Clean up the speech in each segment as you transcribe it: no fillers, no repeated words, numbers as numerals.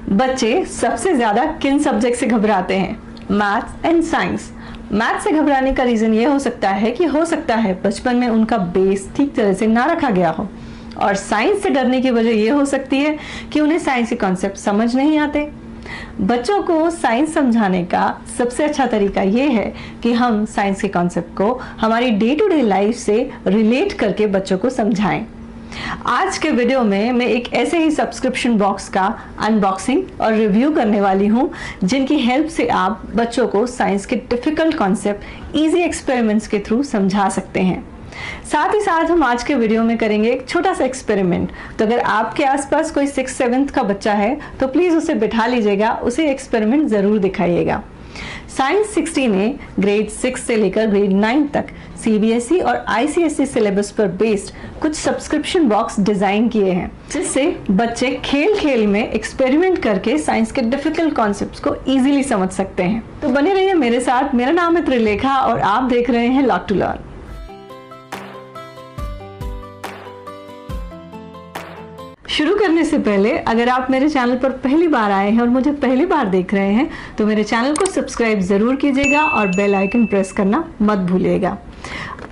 बच्चे सबसे ज्यादा किन सब्जेक्ट से घबराते हैं? Maths and science. मैथ्स से घबराने का रीजन ये हो सकता है बचपन में उनका बेस ठीक तरह से ना रखा गया हो, और साइंस से डरने की वजह ये हो सकती है कि उन्हें साइंस के कॉन्सेप्ट समझ नहीं आते। बच्चों को साइंस समझाने का सबसे अच्छा तरीका ये है कि हम साइंस के कॉन्सेप्ट को हमारी डे टू डे लाइफ से रिलेट करके बच्चों को समझाएं। आज के वीडियो में मैं एक ऐसे ही सब्सक्रिप्शन बॉक्स का अनबॉक्सिंग और रिव्यू करने वाली हूं, जिनकी हेल्प से आप बच्चों को साइंस के डिफिकल्ट कॉन्सेप्ट इजी एक्सपेरिमेंट्स के थ्रू समझा सकते हैं। साथ ही साथ हम आज के वीडियो में करेंगे एक छोटा सा एक्सपेरिमेंट। तो अगर आपके आसपास कोई 6th-7th का बच्चा है तो प्लीज उसे बिठा लीजिएगा, उसे एक्सपेरिमेंट जरूर दिखाइएगा। साइंस 60 ने ग्रेड 6 से लेकर ग्रेड 9 तक सीबीएसई और आईसीएसई सिलेबस पर बेस्ड कुछ सब्सक्रिप्शन बॉक्स डिजाइन किए हैं, जिससे बच्चे खेल खेल में एक्सपेरिमेंट करके साइंस के डिफिकल्ट कॉन्सेप्ट्स को इजीली समझ सकते हैं। तो बने रहिए मेरे साथ। मेरा नाम है त्रिलेखा और आप देख रहे हैं लॉट टू लर्न। शुरू करने से पहले अगर आप मेरे चैनल पर पहली बार आए हैं और मुझे पहली बार देख रहे हैं तो मेरे चैनल को सब्सक्राइब जरूर कीजिएगा और बेल आइकन प्रेस करना मत भूलिएगा।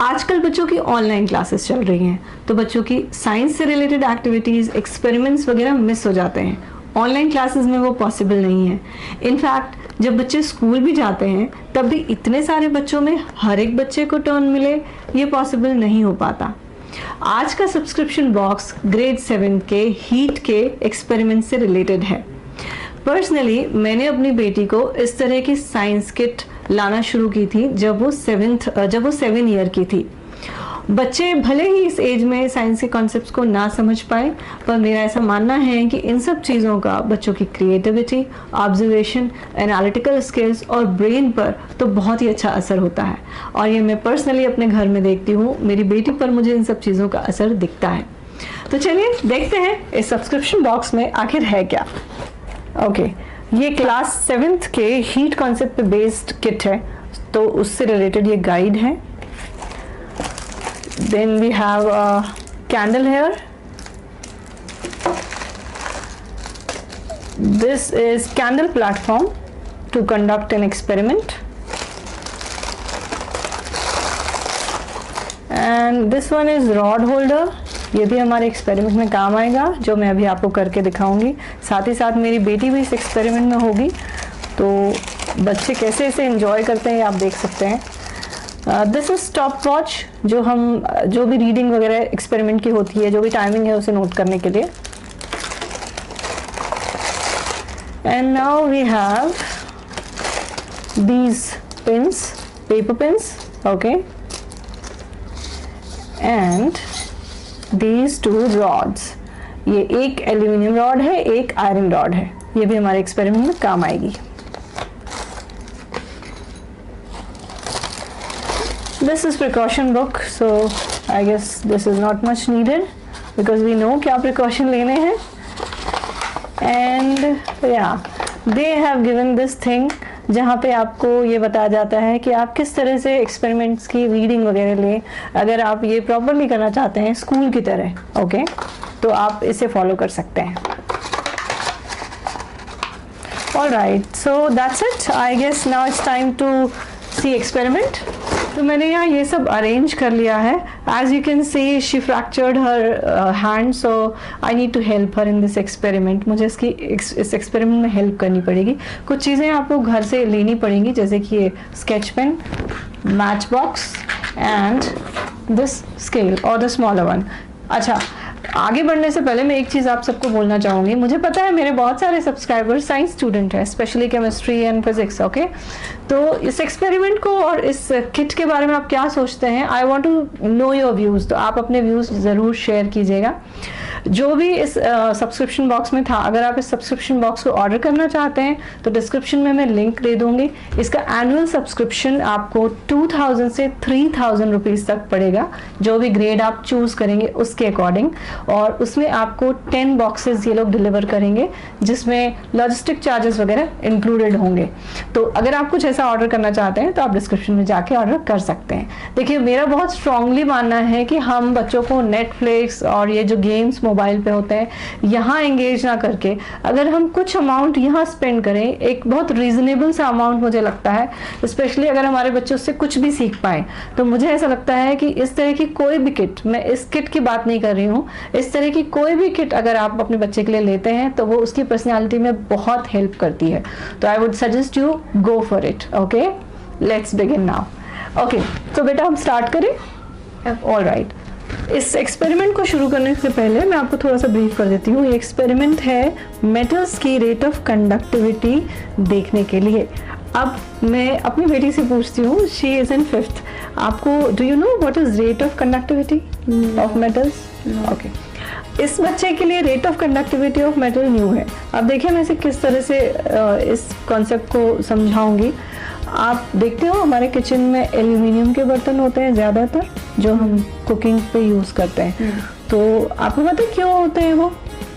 आजकल बच्चों की ऑनलाइन क्लासेस चल रही हैं, तो बच्चों की साइंस से रिलेटेड एक्टिविटीज, एक्सपेरिमेंट्स वगैरह मिस हो जाते हैं। ऑनलाइन क्लासेस में वो पॉसिबल नहीं है। इनफैक्ट जब बच्चे स्कूल भी जाते हैं तब भी इतने सारे बच्चों में हर एक बच्चे को टर्न मिले, ये पॉसिबल नहीं हो पाता। आज का सब्सक्रिप्शन बॉक्स ग्रेड 7 के हीट के एक्सपेरिमेंट से रिलेटेड है। पर्सनली मैंने अपनी बेटी को इस तरह की साइंस किट लाना शुरू की थी जब वो 7 ईयर की थी। बच्चे भले ही इस एज में साइंस के कॉन्सेप्ट्स को ना समझ पाए, पर मेरा ऐसा मानना है कि इन सब चीज़ों का बच्चों की क्रिएटिविटी, ऑब्जर्वेशन, एनालिटिकल स्किल्स और ब्रेन पर तो बहुत ही अच्छा असर होता है। और ये मैं पर्सनली अपने घर में देखती हूँ, मेरी बेटी पर मुझे इन सब चीज़ों का असर दिखता है। तो चलिए देखते हैं इस सब्सक्रिप्शन बॉक्स में आखिर है क्या। ओके, ये क्लास 7th के हीट कॉन्सेप्ट पे बेस्ड किट है, तो उससे रिलेटेड ये गाइड है। Then we have a candle here. This is candle platform to conduct an experiment. And this one is rod holder. ये भी हमारे एक्सपेरिमेंट में काम आएगा, जो मैं अभी आपको करके दिखाऊंगी। साथ ही साथ मेरी बेटी भी इस एक्सपेरिमेंट में होगी, तो बच्चे कैसे इसे एंजॉय करते हैं आप देख सकते हैं। दिस इज स्टॉप वॉच, जो भी रीडिंग वगैरह एक्सपेरिमेंट की होती है, जो भी टाइमिंग है उसे नोट करने के लिए। And now we have these pins, paper pins, okay, and these 2 rods. ये एक एल्यूमिनियम रॉड है, एक आयरन रॉड है। ये भी हमारे एक्सपेरिमेंट में काम आएगी। This is precaution book, so I guess this is not much needed because we know क्या precaution लेने हैं। And yeah, they have given this thing जहाँ पे आपको ये बताया जाता है कि आप किस तरह से एक्सपेरिमेंट्स की रीडिंग वगैरह लें। अगर आप ये प्रॉपरली करना चाहते हैं स्कूल की तरह, ओके, तो आप इसे फॉलो कर सकते हैं। Alright, so that's it. I guess now it's time to see experiment. तो मैंने यहाँ ये सब अरेंज कर लिया है। As you can see she fractured her hand, so I need to help her in this experiment. मुझे इस एक्सपेरिमेंट में हेल्प करनी पड़ेगी। कुछ चीज़ें आपको घर से लेनी पड़ेंगी, जैसे कि ये sketch pen, match box and this scale और द स्मॉलर वन। अच्छा, आगे बढ़ने से पहले मैं एक चीज़ आप सबको बोलना चाहूँगी। मुझे पता है मेरे बहुत सारे सब्सक्राइबर्स साइंस स्टूडेंट हैं, specially chemistry and physics, okay. तो इस एक्सपेरिमेंट को और इस किट के बारे में आप क्या सोचते हैं? I want to know your views. तो आप अपने व्यूज़ ज़रूर शेयर कीजिएगा। जो भी इस सब्सक्रिप्शन बॉक्स में था, अगर आप इस सब्सक्रिप्शन बॉक्स को ऑर्डर करना चाहते हैं तो डिस्क्रिप्शन में मैं लिंक दे दूँगी। इसका एनुअल सब्सक्रिप्शन आपको 2000 से 3000 रुपीज़ तक पड़ेगा, जो भी ग्रेड आप चूज़ करेंगे उसके अकॉर्डिंग। और उसमें आपको 10 बॉक्सेस ये लोग डिलीवर करेंगे, जिसमें लॉजिस्टिक चार्जेस वगैरह इंक्लूडेड होंगे। तो अगर आप कुछ ऐसा ऑर्डर करना चाहते हैं तो आप डिस्क्रिप्शन में जाके ऑर्डर कर सकते हैं। देखिए, मेरा बहुत स्ट्रांगली मानना है कि हम बच्चों को नेटफ्लिक्स और ये जो गेम्स मोबाइल पे होते हैं, यहाँ एंगेज ना करके अगर हम कुछ अमाउंट यहाँ स्पेंड करें, एक बहुत रीजनेबल सा अमाउंट मुझे लगता है, स्पेशली अगर हमारे बच्चे उससे कुछ भी सीख पाए, तो मुझे ऐसा लगता है कि इस तरह की कोई भी किट, मैं इस किट की बात नहीं कर रही हूँ, इस तरह की कोई भी किट अगर आप अपने बच्चे के लिए लेते हैं तो वो उसकी पर्सनैलिटी में बहुत हेल्प करती है। तो I would suggest you go for it. Okay, let's begin now. Okay, तो बेटा हम स्टार्ट करें। ऑल राइट, इस एक्सपेरिमेंट को शुरू करने से पहले मैं आपको थोड़ा सा ब्रीफ कर देती हूँ। ये एक्सपेरिमेंट है मेटल्स की रेट ऑफ कंडक्टिविटी देखने के लिए। अब मैं अपनी बेटी से पूछती हूँ, शी इज इन 5th, आपको do you know what is rate of conductivity of metals? Okay, इस बच्चे के लिए rate of conductivity of metal new है। अब देखिए मैं इसे किस तरह से इस कॉन्सेप्ट को समझाऊंगी। आप देखते हो हमारे किचन में एल्यूमिनियम के बर्तन होते हैं ज़्यादातर, जो हम कुकिंग पे यूज़ करते हैं। तो आपको पता है क्यों होते हैं वो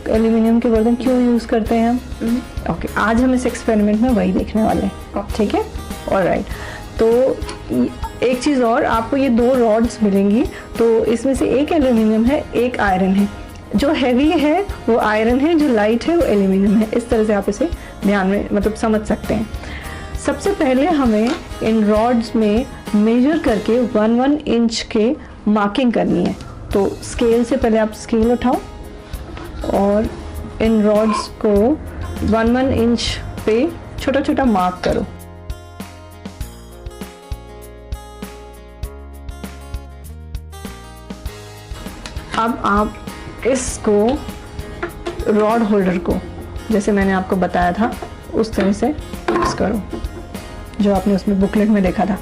एल्यूमिनियम के बर्तन, क्यों यूज़ करते हैं हम? ओके, आज हम इस एक्सपेरिमेंट में वही देखने वाले हैं। ठीक है, ऑलराइट। तो एक चीज़ और, आपको ये 2 रॉड्स मिलेंगी, तो इसमें से एक एल्यूमिनियम है, एक आयरन है। जो हैवी है वो आयरन है, जो लाइट है वो एल्यूमिनियम है। इस तरह से आप इसे ध्यान में मतलब समझ सकते हैं। सबसे पहले हमें इन रॉड्स में मेजर करके 1-1 इंच के मार्किंग करनी है। तो स्केल से पहले आप स्केल उठाओ और इन रॉड्स को 1-1 इंच पे छोटा छोटा मार्क करो। अब आप इसको रॉड होल्डर को, जैसे मैंने आपको बताया था उस तरह से फिक्स करो, जो आपने उसमें बुकलेट में देखा था।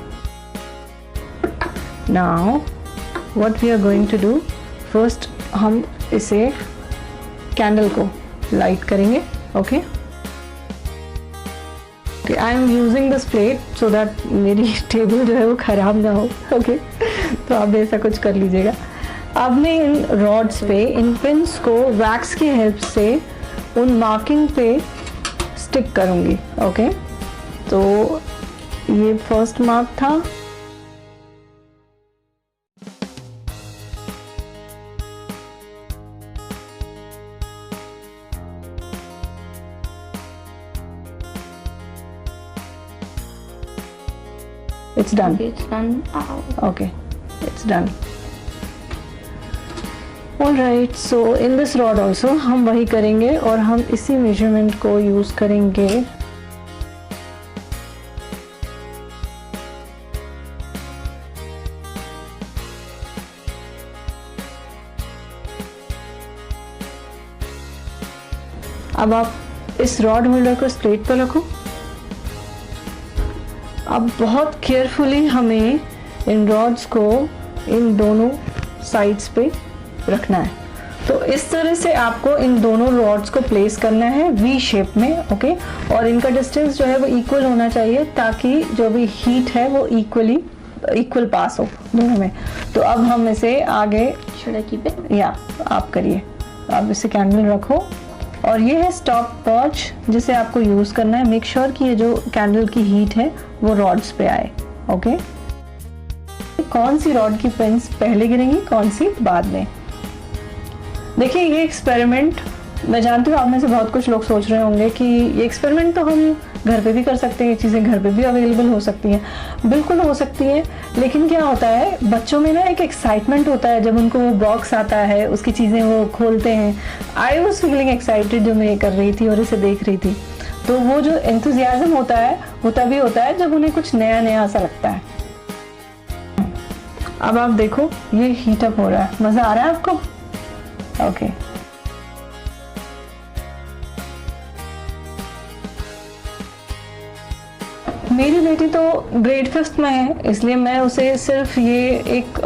Now what we are going to do, first हम इसे कैंडल को लाइट करेंगे। Okay, I am using this plate so that मेरी टेबल जो है वो खराब ना हो। ओके, तो आप ऐसा कुछ कर लीजिएगा। अब मैं इन रॉड्स पे इन पिन्स को वैक्स की हेल्प से उन मार्किंग पे स्टिक करूंगी। ओके, तो ये फर्स्ट मार्क था। It's done. It's done. Okay, it's done. Alright, so in this rod also हम वही करेंगे और हम इसी मेजरमेंट को यूज करेंगे। अब आप इस रॉड होल्डर को स्ट्रेट पर रखो। अब बहुत केयरफुली हमें इन रॉड्स को इन दोनों साइड्स पे रखना है। तो इस तरह से आपको इन दोनों रॉड्स को प्लेस करना है वी शेप में। ओके, और इनका डिस्टेंस जो है वो इक्वल होना चाहिए, ताकि जो भी हीट है वो इक्वल पास हो दोनों में। तो अब हम इसे आगे या आप करिए, आप इसे कैंडल रखो और ये है स्टॉप वॉच जिसे आपको यूज करना है। मेक श्योर कि ये जो कैंडल की हीट है वो रॉड्स पे आए। ओके, कौन सी रॉड की पिन्स पहले गिरेंगी, कौन सी बाद में? देखिए ये एक्सपेरिमेंट, मैं जानती हूँ आप में से बहुत कुछ लोग सोच रहे होंगे कि ये एक्सपेरिमेंट तो हम घर पे भी कर सकते हैं, ये चीज़ें घर पे भी अवेलेबल हो सकती हैं। बिल्कुल हो सकती है, लेकिन क्या होता है बच्चों में ना एक एक्साइटमेंट होता है जब उनको वो बॉक्स आता है, उसकी चीज़ें वो खोलते हैं। आई वॉज फीलिंग एक्साइटेड जब मैं ये कर रही थी और इसे देख रही थी। तो वो जो एंथुजियाज्म होता है वो तभी होता है जब उन्हें कुछ नया नया सा लगता है। अब आप देखो ये हीट अप हो रहा है, मज़ा आ रहा है आपको? ओके, मेरी बेटी तो ग्रेड 5th में है, इसलिए मैं उसे सिर्फ ये एक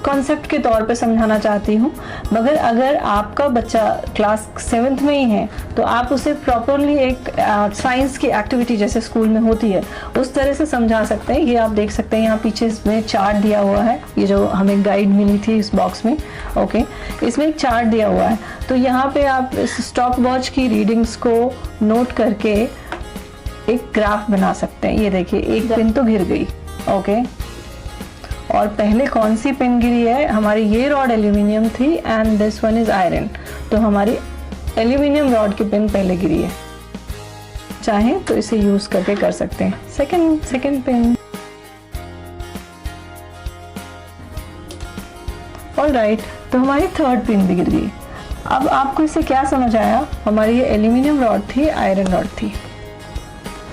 कॉन्सेप्ट के तौर पे समझाना चाहती हूँ। मगर अगर आपका बच्चा क्लास 7th में ही है तो आप उसे प्रॉपरली एक साइंस की एक्टिविटी जैसे स्कूल में होती है उस तरह से समझा सकते हैं। ये आप देख सकते हैं यहाँ पीछे इसमें चार्ट दिया हुआ है, ये जो हमें गाइड मिली थी इस बॉक्स में। ओके, इसमें एक चार्ट दिया हुआ है, तो यहाँ पे आप इस स्टॉप वॉच की रीडिंग्स को नोट करके एक ग्राफ बना सकते हैं। ये देखिए एक पिन तो गिर गई। ओके, और पहले कौन सी पिन गिरी है हमारी? ये रॉड एल्यूमिनियम थी and this one is iron. तो हमारी एल्यूमिनियम रॉड की पिन पहले गिरी है। चाहें तो इसे यूज करके कर सकते हैं। Second pin. ऑलराइट, तो हमारी थर्ड पिन भी गिर गई। अब आपको इससे क्या समझ आया? हमारी ये एल्यूमिनियम रॉड थी, आयरन रॉड थी।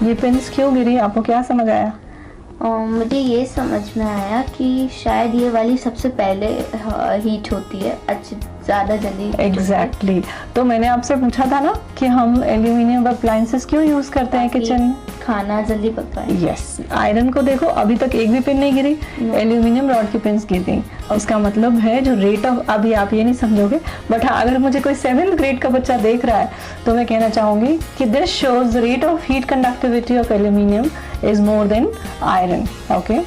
ये पिन्स क्यों गिरी, आपको क्या समझ आया? मुझे ये समझ में आया कि शायद ये वाली सबसे पहले हीट होती है, अच्छी ज़्यादा जल्दी। एग्जैक्टली। तो मैंने आपसे पूछा था ना कि हम एल्यूमिनियम अप्लायंसेस क्यों यूज करते हैं किचन में? खाना जल्दी पकवाए। यस। आयरन को देखो, अभी तक एक भी पिन नहीं गिरी, एल्यूमिनियम रॉड की पिन्स गिर गई। इसका मतलब है जो रेट ऑफ, अभी आप ये नहीं समझोगे, बट हाँ, अगर मुझे कोई 7th ग्रेड का बच्चा देख रहा है तो मैं कहना चाहूंगी कि this shows the rate of heat conductivity of aluminium is more than iron. Okay,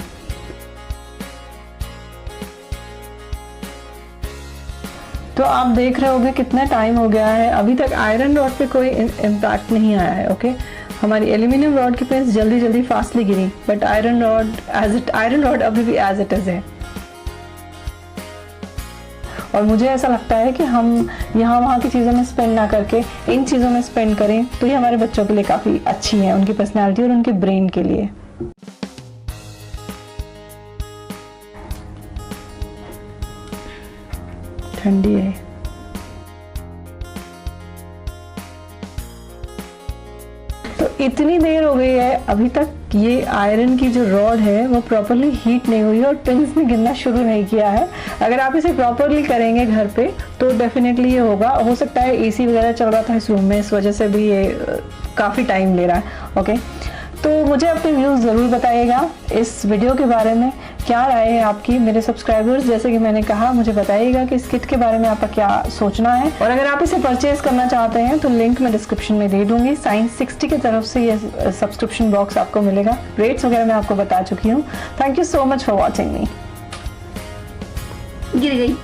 तो आप देख रहे होगे कितना टाइम हो गया है, अभी तक आयरन रॉड पे कोई इम्पैक्ट नहीं आया है। ओके, हमारी एल्यूमिनियम रॉड की पिन्स जल्दी जल्दी fastly Giri, but iron rod अभी भी एज इट इज है। और मुझे ऐसा लगता है कि हम यहाँ वहाँ की चीज़ों में स्पेंड ना करके इन चीज़ों में स्पेंड करें तो ये हमारे बच्चों के लिए काफ़ी अच्छी है, उनकी पर्सनैलिटी और उनके ब्रेन के लिए। ठंडी है। तो इतनी देर हो गई है, अभी तक ये आयरन की जो रॉड है वो प्रॉपरली हीट नहीं हुई और पिन्स ने गिरना शुरू नहीं किया है। अगर आप इसे प्रॉपरली करेंगे घर पे तो डेफिनेटली ये होगा। हो सकता है एसी वगैरह चल रहा था इस रूम में, इस वजह से भी ये काफ़ी टाइम ले रहा है। ओके, तो मुझे अपने व्यूज़ ज़रूर बताइएगा इस वीडियो के बारे में, क्या राय है आपकी। मेरे सब्सक्राइबर्स, जैसे कि मैंने कहा, मुझे बताइएगा कि इस किट के बारे में आपका क्या सोचना है। और अगर आप इसे परचेज करना चाहते हैं तो लिंक मैं डिस्क्रिप्शन में दे दूंगी। साइंस 60 की तरफ से ये सब्सक्रिप्शन बॉक्स आपको मिलेगा। रेट्स वगैरह मैं आपको बता चुकी हूँ। Thank you so much for watching मी। गिर गई।